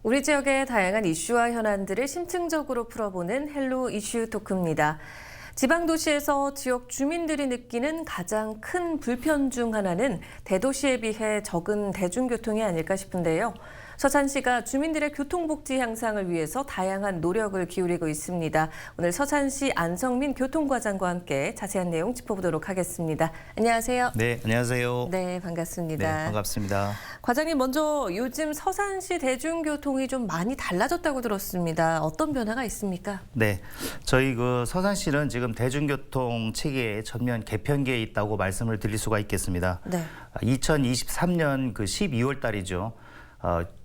우리 지역의 다양한 이슈와 현안들을 심층적으로 풀어보는 헬로 이슈 토크입니다. 지방도시에서 지역 주민들이 느끼는 가장 큰 불편 중 하나는 대도시에 비해 적은 대중교통이 아닐까 싶은데요. 서산시가 주민들의 교통복지 향상을 위해서 다양한 노력을 기울이고 있습니다. 오늘 서산시 안성민 교통과장과 함께 자세한 내용 짚어보도록 하겠습니다. 안녕하세요. 네, 안녕하세요. 네, 반갑습니다. 네, 반갑습니다. 과장님, 먼저 요즘 서산시 대중교통이 좀 많이 달라졌다고 들었습니다. 어떤 변화가 있습니까? 네, 저희 서산시는 지금 대중교통 체계의 전면 개편기에 있다고 말씀을 드릴 수가 있겠습니다. 네. 2023년 12월 달이죠.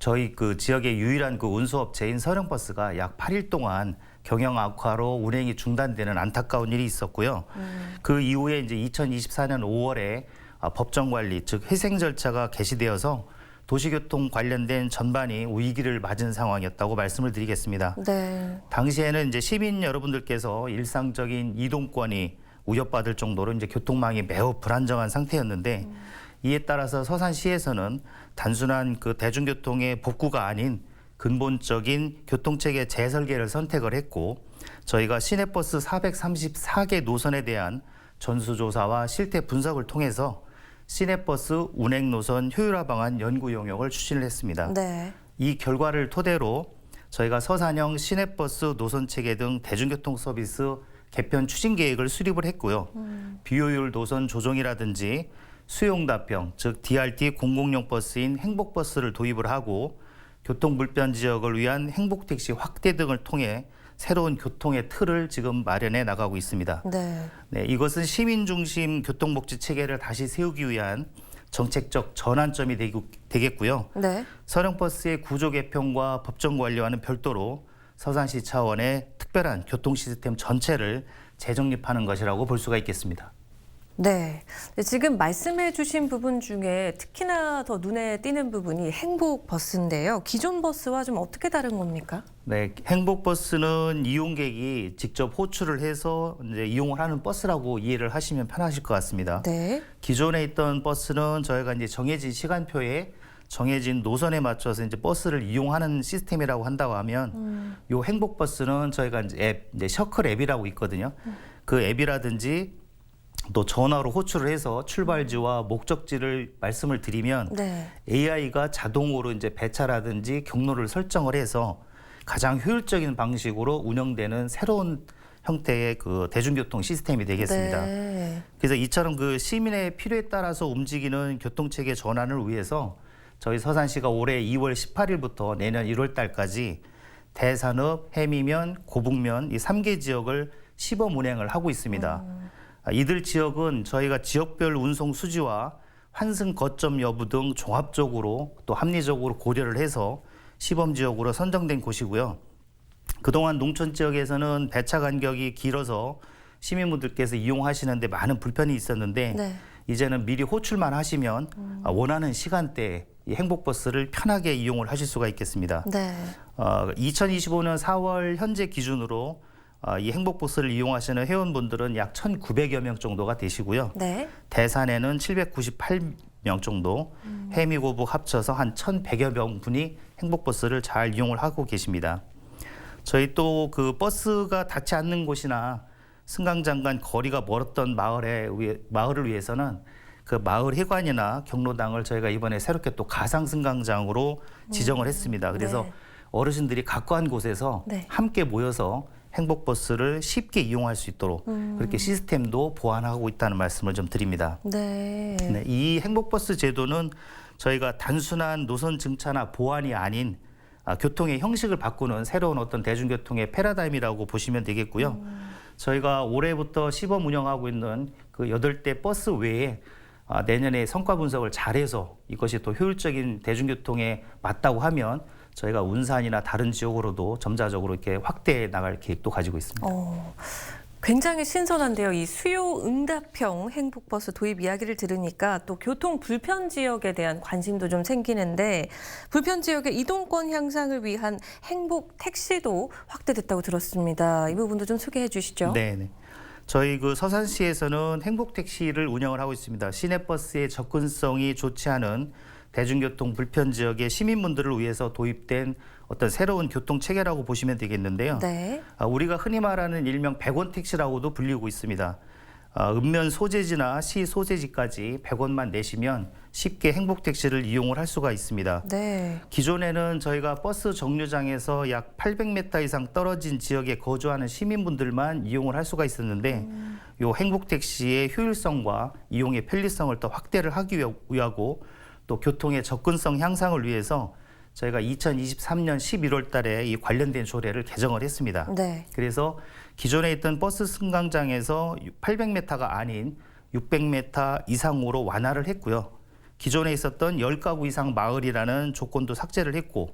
저희 지역의 유일한 운수업체인 서령버스가 약 8일 동안 경영 악화로 운행이 중단되는 안타까운 일이 있었고요. 그 이후에 이제 2024년 5월에 법정 관리, 즉 회생 절차가 개시되어서 도시교통 관련된 전반이 위기를 맞은 상황이었다고 말씀을 드리겠습니다. 네. 당시에는 이제 시민 여러분들께서 일상적인 이동권이 위협받을 정도로 이제 교통망이 매우 불안정한 상태였는데 이에 따라서 서산시에서는 단순한 대중교통의 복구가 아닌 근본적인 교통체계 재설계를 선택을 했고 저희가 시내버스 434개 노선에 대한 전수조사와 실태 분석을 통해서 시내버스 운행 노선 효율화 방안 연구 용역을 추진을 했습니다. 네. 이 결과를 토대로 저희가 서산형 시내버스 노선체계 등 대중교통 서비스 개편 추진 계획을 수립을 했고요. 비효율 노선 조정이라든지 수용답형, 즉 DRT 공공용 버스인 행복버스를 도입을 하고 교통불편 지역을 위한 행복택시 확대 등을 통해 새로운 교통의 틀을 지금 마련해 나가고 있습니다. 네. 네, 이것은 시민 중심 교통복지 체계를 다시 세우기 위한 정책적 전환점이 되겠고요. 네. 서령버스의 구조 개편과 법정 관리와는 별도로 서산시 차원의 특별한 교통 시스템 전체를 재정립하는 것이라고 볼 수가 있겠습니다. 네. 지금 말씀해 주신 부분 중에 특히나 더 눈에 띄는 부분이 행복버스인데요. 기존 버스와 좀 어떻게 다른 겁니까? 네, 행복버스는 이용객이 직접 호출을 해서 이제 이용을 하는 버스라고 이해를 하시면 편하실 것 같습니다. 네. 기존에 있던 버스는 저희가 이제 정해진 시간표에 정해진 노선에 맞춰서 이제 버스를 이용하는 시스템이라고 한다고 하면 요 행복버스는 저희가 이제 셔클 앱이라고 있거든요. 그 앱이라든지 또 전화로 호출을 해서 출발지와 목적지를 말씀을 드리면 네. AI가 자동으로 이제 배차라든지 경로를 설정을 해서 가장 효율적인 방식으로 운영되는 새로운 형태의 대중교통 시스템이 되겠습니다. 네. 그래서 이처럼 시민의 필요에 따라서 움직이는 교통체계 전환을 위해서 저희 서산시가 올해 2월 18일부터 내년 1월 달까지 대산읍, 해미면, 고북면 이 3개 지역을 시범 운행을 하고 있습니다. 이들 지역은 저희가 지역별 운송 수지와 환승 거점 여부 등 종합적으로 또 합리적으로 고려를 해서 시범 지역으로 선정된 곳이고요. 그동안 농촌 지역에서는 배차 간격이 길어서 시민분들께서 이용하시는데 많은 불편이 있었는데 네. 이제는 미리 호출만 하시면 원하는 시간대에 이 행복버스를 편하게 이용을 하실 수가 있겠습니다. 네. 2025년 4월 현재 기준으로 이 행복버스를 이용하시는 회원분들은 약 1,900여 명 정도가 되시고요. 네. 대산에는 798명 정도, 해미, 고북 합쳐서 한 1,100여 명분이 행복버스를 잘 이용을 하고 계십니다. 저희 또 버스가 닿지 않는 곳이나 승강장간 거리가 멀었던 마을을 위해서는 마을 회관이나 경로당을 저희가 이번에 새롭게 또 가상 승강장으로 지정을 했습니다. 그래서 네. 어르신들이 가까운 곳에서 네. 함께 모여서 행복버스를 쉽게 이용할 수 있도록 그렇게 시스템도 보완하고 있다는 말씀을 좀 드립니다. 네. 네, 이 행복버스 제도는 저희가 단순한 노선 증차나 보완이 아닌 교통의 형식을 바꾸는 새로운 어떤 대중교통의 패러다임이라고 보시면 되겠고요. 저희가 올해부터 시범 운영하고 있는 8대 버스 외에 내년에 성과 분석을 잘해서 이것이 또 효율적인 대중교통에 맞다고 하면 저희가 운산이나 다른 지역으로도 점차적으로 이렇게 확대해 나갈 계획도 가지고 있습니다. 굉장히 신선한데요. 이 수요 응답형 행복버스 도입 이야기를 들으니까 또 교통 불편 지역에 대한 관심도 좀 생기는데 불편 지역의 이동권 향상을 위한 행복 택시도 확대됐다고 들었습니다. 이 부분도 좀 소개해 주시죠. 네. 저희 서산시에서는 행복택시를 운영을 하고 있습니다. 시내버스의 접근성이 좋지 않은 대중교통 불편 지역의 시민분들을 위해서 도입된 어떤 새로운 교통 체계라고 보시면 되겠는데요. 네. 우리가 흔히 말하는 일명 100원 택시라고도 불리고 있습니다. 읍면 소재지나 시 소재지까지 100원만 내시면 쉽게 행복택시를 이용을 할 수가 있습니다. 네. 기존에는 저희가 버스 정류장에서 약 800m 이상 떨어진 지역에 거주하는 시민분들만 이용을 할 수가 있었는데 요 행복택시의 효율성과 이용의 편리성을 더 확대를 하기 위하고 또 교통의 접근성 향상을 위해서 저희가 2023년 11월 달에 이 관련된 조례를 개정을 했습니다. 네. 그래서 기존에 있던 버스 승강장에서 800m가 아닌 600m 이상으로 완화를 했고요. 기존에 있었던 10가구 이상 마을이라는 조건도 삭제를 했고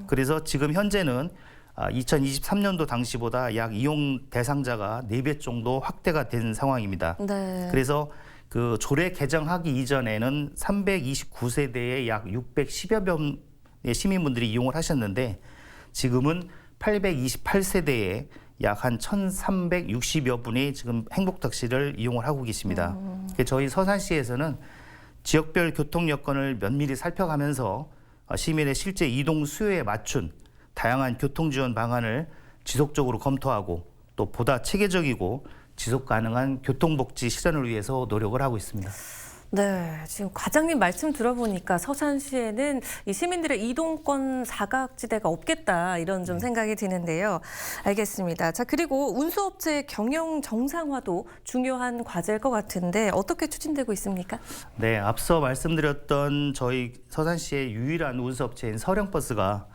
그래서 지금 현재는 2023년도 당시보다 약 이용 대상자가 4배 정도 확대가 된 상황입니다. 네. 그래서 그 조례 개정하기 이전에는 329세대에 약 610여 명의 시민분들이 이용을 하셨는데 지금은 828세대에 약 한 1,360여 분이 지금 행복택시를 이용을 하고 계십니다. 저희 서산시에서는 지역별 교통 여건을 면밀히 살펴가면서 시민의 실제 이동 수요에 맞춘 다양한 교통 지원 방안을 지속적으로 검토하고 또 보다 체계적이고 지속 가능한 교통복지 실현을 위해서 노력을 하고 있습니다. 네, 지금 과장님 말씀 들어보니까 서산시에는 이 시민들의 이동권 사각지대가 없겠다 이런 좀 생각이 드는데요. 알겠습니다. 자, 그리고 운수업체 경영 정상화도 중요한 과제일 것 같은데 어떻게 추진되고 있습니까? 네, 앞서 말씀드렸던 저희 서산시의 유일한 운수업체인 서령버스가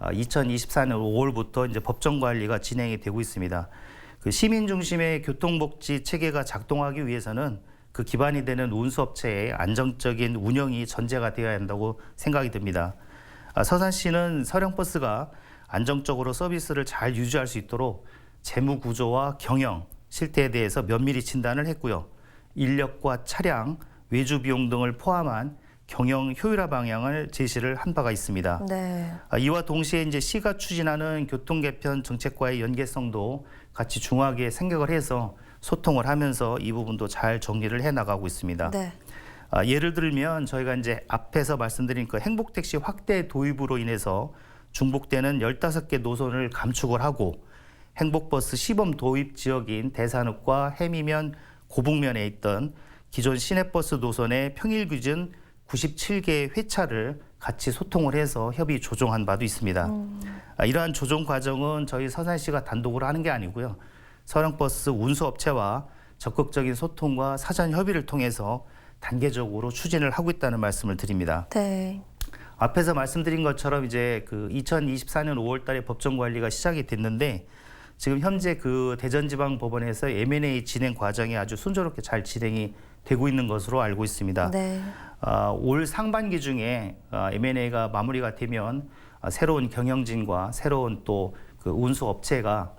2024년 5월부터 이제 법정 관리가 진행이 되고 있습니다. 그 시민 중심의 교통복지 체계가 작동하기 위해서는 그 기반이 되는 운수업체의 안정적인 운영이 전제가 되어야 한다고 생각이 듭니다. 서산시는 서령버스가 안정적으로 서비스를 잘 유지할 수 있도록 재무 구조와 경영, 실태에 대해서 면밀히 진단을 했고요. 인력과 차량, 외주 비용 등을 포함한 경영 효율화 방향을 제시를 한 바가 있습니다. 네. 이와 동시에 이제 시가 추진하는 교통 개편 정책과의 연계성도 같이 중요하게 생각을 해서 소통을 하면서 이 부분도 잘 정리를 해 나가고 있습니다. 네. 예를 들면 저희가 이제 앞에서 말씀드린 그 행복택시 확대 도입으로 인해서 중복되는 15개 노선을 감축을 하고 행복버스 시범 도입 지역인 대산읍과 해미면, 고북면에 있던 기존 시내버스 노선의 평일 기준 97개의 회차를 같이 소통을 해서 협의 조정한 바도 있습니다. 이러한 조정 과정은 저희 서산시가 단독으로 하는 게 아니고요. 서령버스 운수업체와 적극적인 소통과 사전 협의를 통해서 단계적으로 추진을 하고 있다는 말씀을 드립니다. 네. 앞에서 말씀드린 것처럼 이제 그 2024년 5월달에 법정 관리가 시작이 됐는데 지금 현재 그 대전지방법원에서 M&A 진행 과정이 아주 순조롭게 잘 진행이 되고 있는 것으로 알고 있습니다. 네. 올 상반기 중에 M&A가 마무리가 되면 새로운 경영진과 새로운 또 그 운수업체가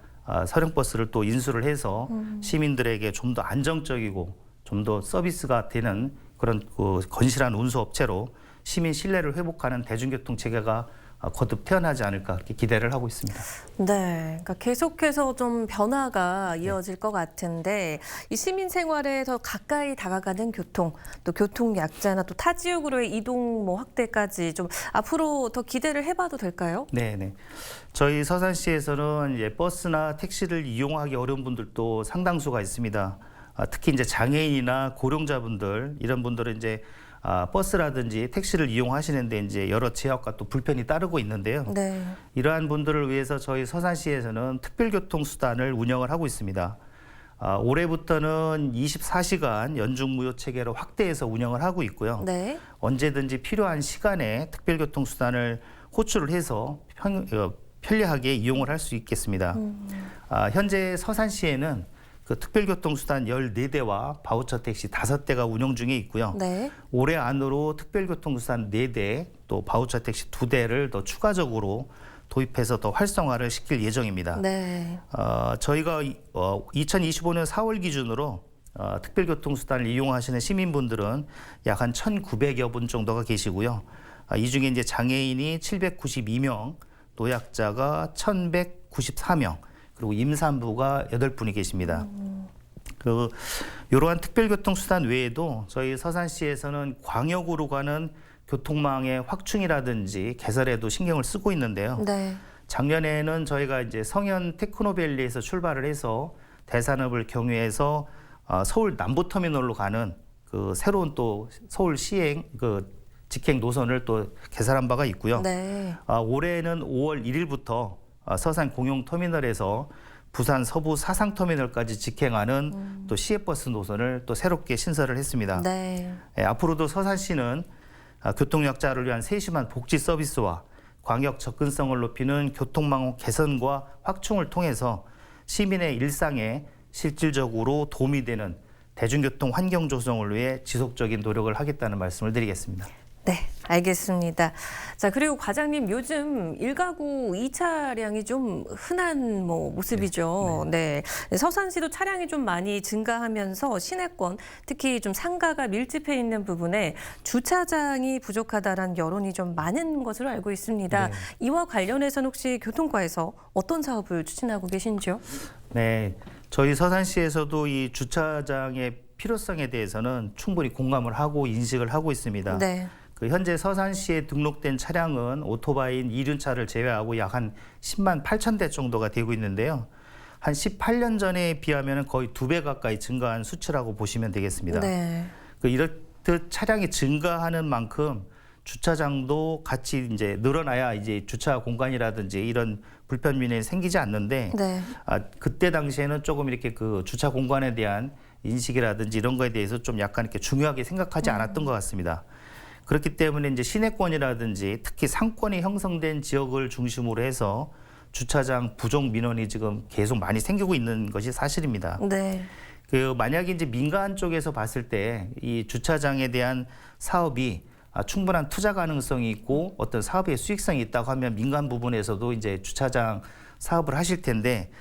서령버스를 또 인수를 해서 시민들에게 좀 더 안정적이고 좀 더 서비스가 되는 그런 그 건실한 운수업체로 시민 신뢰를 회복하는 대중교통 체계가 거듭 태어나지 않을까 그렇게 기대를 하고 있습니다. 네, 그러니까 계속해서 좀 변화가 이어질 것 같은데 이 시민 생활에 더 가까이 다가가는 교통, 또 교통 약자나 또 타 지역으로의 이동 확대까지 좀 앞으로 더 기대를 해봐도 될까요? 네. 저희 서산시에서는 이제 버스나 택시를 이용하기 어려운 분들도 상당수가 있습니다. 특히 이제 장애인이나 고령자분들 이런 분들은 이제 버스라든지 택시를 이용하시는데 이제 여러 제약과 또 불편이 따르고 있는데요. 네. 이러한 분들을 위해서 저희 서산시에서는 특별교통 수단을 운영을 하고 있습니다. 올해부터는 24시간 연중무휴 체계로 확대해서 운영을 하고 있고요. 네. 언제든지 필요한 시간에 특별교통 수단을 호출을 해서 편리하게 이용을 할 수 있겠습니다. 현재 서산시에는 그 특별교통수단 14대와 바우처 택시 5대가 운영 중에 있고요. 네. 올해 안으로 특별교통수단 4대, 또 바우처 택시 2대를 더 추가적으로 도입해서 더 활성화를 시킬 예정입니다. 네. 저희가 2025년 4월 기준으로 특별교통수단을 이용하시는 시민분들은 약 한 1,900여 분 정도가 계시고요. 이 중에 이제 장애인이 792명, 노약자가 1,194명, 그리고 임산부가 8분이 계십니다. 이러한 특별교통수단 외에도 저희 서산시에서는 광역으로 가는 교통망의 확충이라든지 개설에도 신경을 쓰고 있는데요. 네. 작년에는 저희가 이제 성현 테크노밸리에서 출발을 해서 대산읍을 경유해서 서울 남부터미널로 가는 그 새로운 또 서울 시행 그 직행 노선을 또 개설한 바가 있고요. 네. 올해는 5월 1일부터 서산 공용터미널에서 부산 서부 사상터미널까지 직행하는 또 시외버스 노선을 또 새롭게 신설을 했습니다. 네. 앞으로도 서산시는 교통약자를 위한 세심한 복지 서비스와 광역 접근성을 높이는 교통망 개선과 확충을 통해서 시민의 일상에 실질적으로 도움이 되는 대중교통 환경 조성을 위해 지속적인 노력을 하겠다는 말씀을 드리겠습니다. 네, 알겠습니다. 자, 그리고 과장님 요즘 일가구 2차량이 좀 흔한 모습이죠. 네. 서산시도 차량이 좀 많이 증가하면서 시내권, 특히 좀 상가가 밀집해 있는 부분에 주차장이 부족하다라는 여론이 좀 많은 것으로 알고 있습니다. 네. 이와 관련해서는 혹시 교통과에서 어떤 사업을 추진하고 계신지요? 네, 저희 서산시에서도 이 주차장의 필요성에 대해서는 충분히 공감을 하고 인식을 하고 있습니다. 네. 현재 서산시에 등록된 차량은 오토바이인 이륜차를 제외하고 약 한 10만 8천 대 정도가 되고 있는데요. 한 18년 전에 비하면 거의 2배 가까이 증가한 수치라고 보시면 되겠습니다. 네. 이렇듯 차량이 증가하는 만큼 주차장도 같이 이제 늘어나야 이제 주차 공간이라든지 이런 불편민이 생기지 않는데 네. 그때 당시에는 조금 이렇게 그 주차 공간에 대한 인식이라든지 이런 거에 대해서 좀 약간 이렇게 중요하게 생각하지 않았던 것 같습니다. 그렇기 때문에 이제 시내권이라든지 특히 상권이 형성된 지역을 중심으로 해서 주차장 부족 민원이 지금 계속 많이 생기고 있는 것이 사실입니다. 네. 만약에 이제 민간 쪽에서 봤을 때 이 주차장에 대한 사업이 충분한 투자 가능성이 있고 어떤 사업의 수익성이 있다고 하면 민간 부분에서도 이제 주차장 사업을 하실 텐데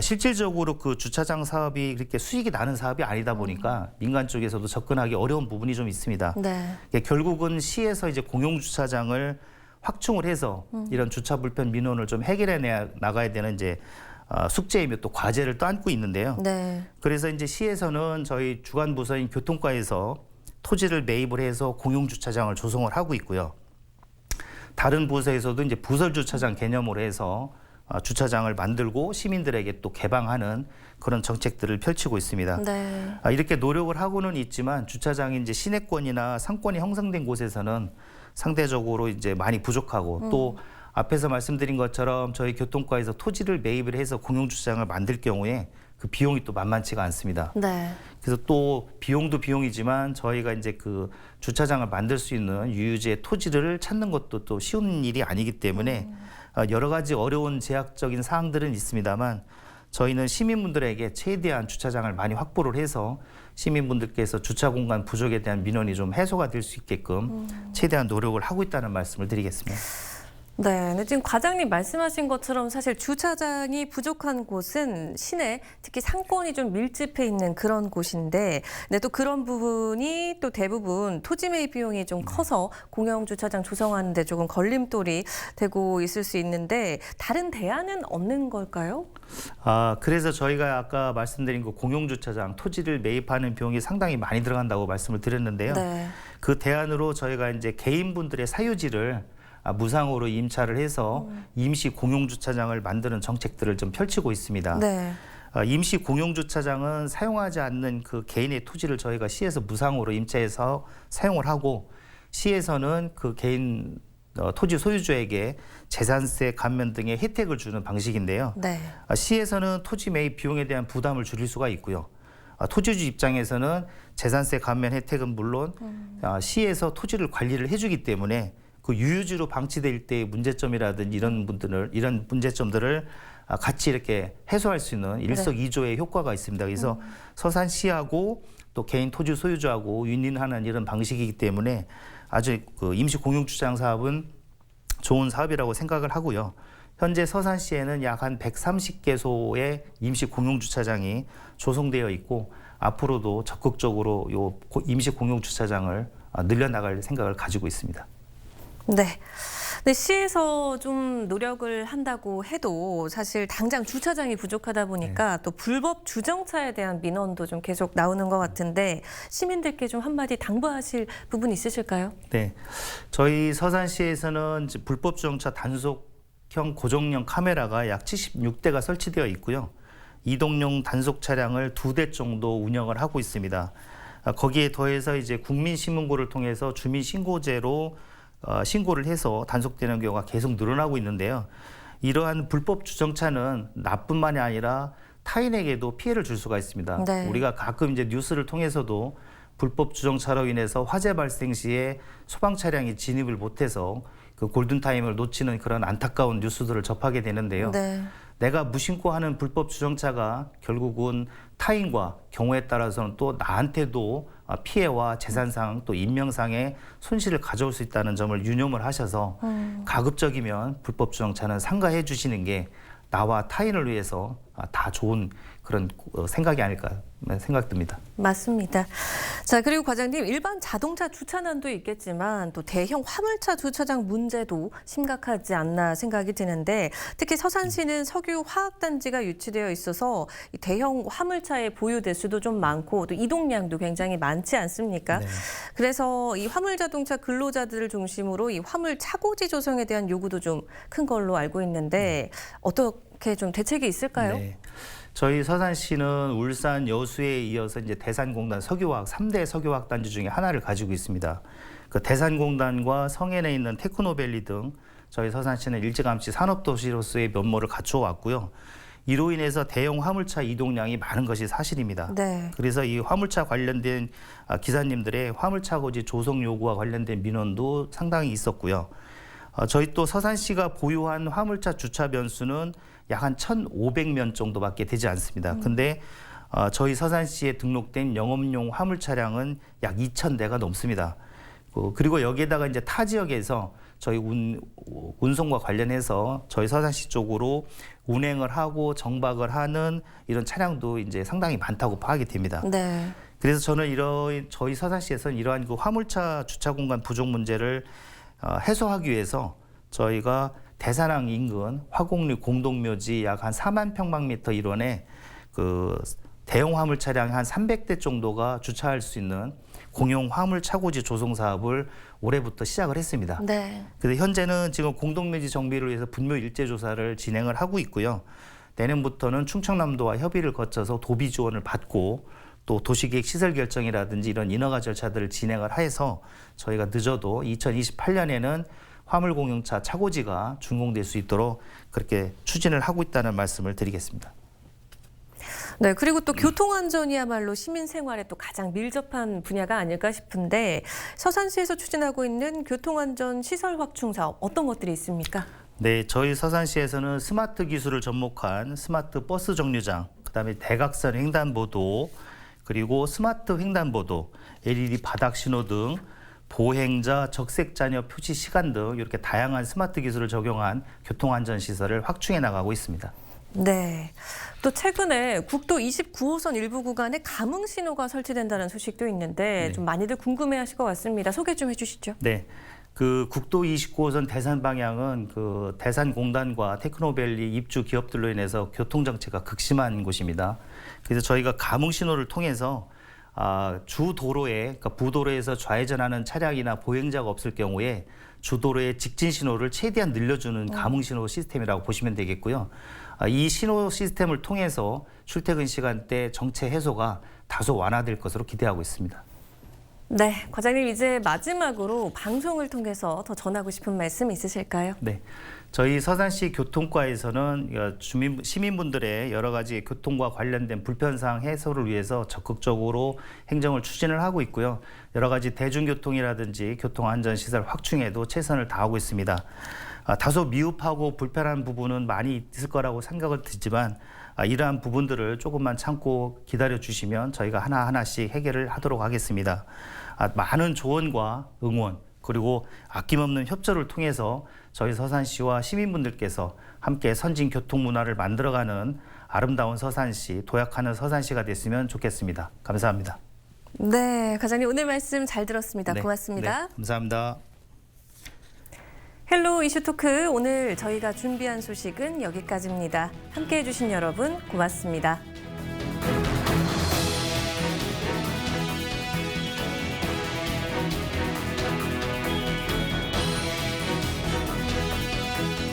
실질적으로 그 주차장 사업이 그렇게 수익이 나는 사업이 아니다 보니까 민간 쪽에서도 접근하기 어려운 부분이 좀 있습니다. 네. 결국은 시에서 이제 공용 주차장을 확충을 해서 이런 주차 불편 민원을 좀 해결해 나가야 되는 이제 숙제이며 또 과제를 또 안고 있는데요. 네. 그래서 이제 시에서는 저희 주관 부서인 교통과에서 토지를 매입을 해서 공용 주차장을 조성을 하고 있고요. 다른 부서에서도 이제 부설 주차장 개념으로 해서 주차장을 만들고 시민들에게 또 개방하는 그런 정책들을 펼치고 있습니다. 네. 이렇게 노력을 하고는 있지만 주차장이 이제 시내권이나 상권이 형성된 곳에서는 상대적으로 이제 많이 부족하고 또 앞에서 말씀드린 것처럼 저희 교통과에서 토지를 매입을 해서 공용 주차장을 만들 경우에 그 비용이 또 만만치가 않습니다. 네. 그래서 또 비용도 비용이지만 저희가 이제 그 주차장을 만들 수 있는 유유지의 토지를 찾는 것도 또 쉬운 일이 아니기 때문에 여러 가지 어려운 제약적인 사항들은 있습니다만 저희는 시민분들에게 최대한 주차장을 많이 확보를 해서 시민분들께서 주차 공간 부족에 대한 민원이 좀 해소가 될 수 있게끔 최대한 노력을 하고 있다는 말씀을 드리겠습니다. 네, 근데 지금 과장님 말씀하신 것처럼 사실 주차장이 부족한 곳은 시내, 특히 상권이 좀 밀집해 있는 그런 곳인데, 근데 또 그런 부분이 또 대부분 토지 매입 비용이 좀 커서 공영 주차장 조성하는데 조금 걸림돌이 되고 있을 수 있는데 다른 대안은 없는 걸까요? 그래서 저희가 아까 말씀드린 그 공용 주차장 토지를 매입하는 비용이 상당히 많이 들어간다고 말씀을 드렸는데요. 네. 그 대안으로 저희가 이제 개인분들의 사유지를 무상으로 임차를 해서 임시 공용주차장을 만드는 정책들을 좀 펼치고 있습니다. 네. 임시 공용주차장은 사용하지 않는 그 개인의 토지를 저희가 시에서 무상으로 임차해서 사용을 하고 시에서는 그 개인 토지 소유주에게 재산세 감면 등의 혜택을 주는 방식인데요. 네. 시에서는 토지 매입 비용에 대한 부담을 줄일 수가 있고요. 토지주 입장에서는 재산세 감면 혜택은 물론 시에서 토지를 관리를 해주기 때문에 그 유유지로 방치될 때의 문제점이라든지 이런 문제점들을 같이 이렇게 해소할 수 있는 일석이조의 효과가 있습니다. 그래서 서산시하고 또 개인 토지 소유주하고 윈윈하는 이런 방식이기 때문에 아주 그 임시 공용주차장 사업은 좋은 사업이라고 생각을 하고요. 현재 서산시에는 약 한 130개소의 임시 공용주차장이 조성되어 있고 앞으로도 적극적으로 요 임시 공용주차장을 늘려나갈 생각을 가지고 있습니다. 네. 근데 시에서 좀 노력을 한다고 해도 사실 당장 주차장이 부족하다 보니까 또 불법 주정차에 대한 민원도 좀 계속 나오는 것 같은데 시민들께 좀 한마디 당부하실 부분 있으실까요? 네, 저희 서산시에서는 이제 불법 주정차 단속형 고정형 카메라가 약 76대가 설치되어 있고요. 이동용 단속 차량을 2대 정도 운영을 하고 있습니다. 거기에 더해서 이제 국민신문고를 통해서 주민신고제로 신고를 해서 단속되는 경우가 계속 늘어나고 있는데요. 이러한 불법 주정차는 나뿐만이 아니라 타인에게도 피해를 줄 수가 있습니다. 네. 우리가 가끔 이제 뉴스를 통해서도 불법 주정차로 인해서 화재 발생 시에 소방 차량이 진입을 못해서 그 골든타임을 놓치는 그런 안타까운 뉴스들을 접하게 되는데요. 네. 내가 무심코 하는 불법 주정차가 결국은 타인과 경우에 따라서는 또 나한테도 피해와 재산상 또 인명상의 손실을 가져올 수 있다는 점을 유념을 하셔서 가급적이면 불법 주정차는 삼가해 주시는 게 나와 타인을 위해서 다 좋은 그런 생각이 아닐까 생각됩니다. 맞습니다. 자, 그리고 과장님, 일반 자동차 주차난도 있겠지만 또 대형 화물차 주차장 문제도 심각하지 않나 생각이 드는데 특히 서산시는 석유 화학단지가 유치되어 있어서 이 대형 화물차의 보유 대수도 좀 많고 또 이동량도 굉장히 많지 않습니까? 네. 그래서 이 화물 자동차 근로자들을 중심으로 이 화물 차고지 조성에 대한 요구도 좀 큰 걸로 알고 있는데 어떻게 좀 대책이 있을까요? 네. 저희 서산시는 울산 여수에 이어서 이제 대산공단 석유화학 3대 석유화학 단지 중에 하나를 가지고 있습니다. 그 대산공단과 성현에 있는 테크노밸리 등 저희 서산시는 일찌감치 산업도시로서의 면모를 갖추어 왔고요. 이로 인해서 대형 화물차 이동량이 많은 것이 사실입니다. 네. 그래서 이 화물차 관련된 기사님들의 화물차 고지 조성 요구와 관련된 민원도 상당히 있었고요. 저희 또 서산시가 보유한 화물차 주차 면수는 약 한 1,500면 정도밖에 되지 않습니다. 근데 저희 서산시에 등록된 영업용 화물 차량은 약 2,000대가 넘습니다. 그리고 여기에다가 이제 타 지역에서 저희 운송과 관련해서 저희 서산시 쪽으로 운행을 하고 정박을 하는 이런 차량도 이제 상당히 많다고 파악이 됩니다. 네. 그래서 저는 저희 서산시에서는 이러한 그 화물차 주차 공간 부족 문제를 해소하기 위해서 저희가 대산항 인근 화곡리 공동묘지 약 한 4만 평방미터 일원에 그 대형 화물 차량 한 300대 정도가 주차할 수 있는 공용 화물 차고지 조성 사업을 올해부터 시작을 했습니다. 네. 그래서 현재는 지금 공동묘지 정비를 위해서 분묘 일제 조사를 진행을 하고 있고요. 내년부터는 충청남도와 협의를 거쳐서 도비 지원을 받고 또 도시계획 시설 결정이라든지 이런 인허가 절차들을 진행을 해서 저희가 늦어도 2028년에는 화물 공용차 차고지가 준공될 수 있도록 그렇게 추진을 하고 있다는 말씀을 드리겠습니다. 네, 그리고 또 교통안전이야말로 시민 생활에 또 가장 밀접한 분야가 아닐까 싶은데 서산시에서 추진하고 있는 교통안전 시설 확충 사업 어떤 것들이 있습니까? 네, 저희 서산시에서는 스마트 기술을 접목한 스마트 버스 정류장, 그다음에 대각선 횡단보도, 그리고 스마트 횡단보도, LED 바닥 신호 등 보행자, 적색 자녀 표시 시간 등 이렇게 다양한 스마트 기술을 적용한 교통안전 시설을 확충해 나가고 있습니다. 네. 또 최근에 국도 29호선 일부 구간에 감흥 신호가 설치된다는 소식도 있는데 좀 많이들 궁금해하실 것 같습니다. 소개 좀 해주시죠. 네. 그 국도 29호선 대산 방향은 그 대산공단과 테크노밸리 입주 기업들로 인해서 교통 정체가 극심한 곳입니다. 그래서 저희가 감흥 신호를 통해서 주 도로에, 그러니까 부도로에서 좌회전하는 차량이나 보행자가 없을 경우에 주도로의 직진 신호를 최대한 늘려주는 감흥 신호 시스템이라고 보시면 되겠고요. 이 신호 시스템을 통해서 출퇴근 시간대 정체 해소가 다소 완화될 것으로 기대하고 있습니다. 네, 과장님 이제 마지막으로 방송을 통해서 더 전하고 싶은 말씀 있으실까요? 네, 저희 서산시 교통과에서는 시민분들의 여러 가지 교통과 관련된 불편사항 해소를 위해서 적극적으로 행정을 추진을 하고 있고요. 여러 가지 대중교통이라든지 교통안전시설 확충에도 최선을 다하고 있습니다. 다소 미흡하고 불편한 부분은 많이 있을 거라고 생각을 드지만 이러한 부분들을 조금만 참고 기다려 주시면 저희가 하나하나씩 해결을 하도록 하겠습니다. 많은 조언과 응원 그리고 아낌없는 협조를 통해서 저희 서산시와 시민분들께서 함께 선진 교통 문화를 만들어가는 아름다운 서산시, 도약하는 서산시가 됐으면 좋겠습니다. 감사합니다. 네, 과장님 오늘 말씀 잘 들었습니다. 네, 고맙습니다. 네, 감사합니다. 헬로 이슈 토크 오늘 저희가 준비한 소식은 여기까지입니다. 함께해 주신 여러분 고맙습니다.